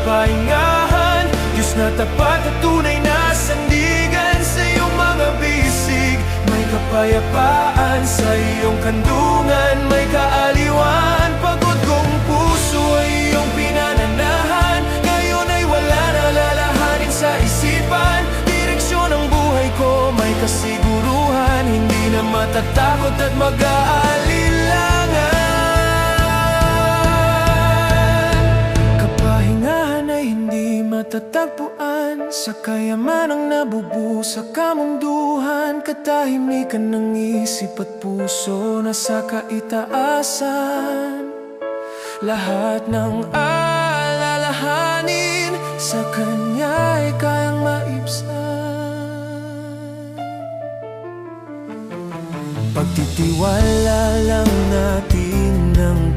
kapahingahan, Diyos na tapat at tunay na sandigan. Sa iyong mga bisig may kapayapaan, sa iyong kandungan may kaaliwan. Pagod kong puso ay iyong pinananahan, ngayon ay wala na lalahanin sa isipan. Direksyon ng buhay ko may kasiguruhan, hindi na matatakot at mag-aalilangan. Kapahingahan ay hindi matatagpuan, sa kayamanang nabubuo sa kamunduhan. Katahimikan ng isip at puso na sa kaitaasan. Lahat ng alalahanin sa Kanya ay kayang maibsan. Pagtitiwala lang natin ng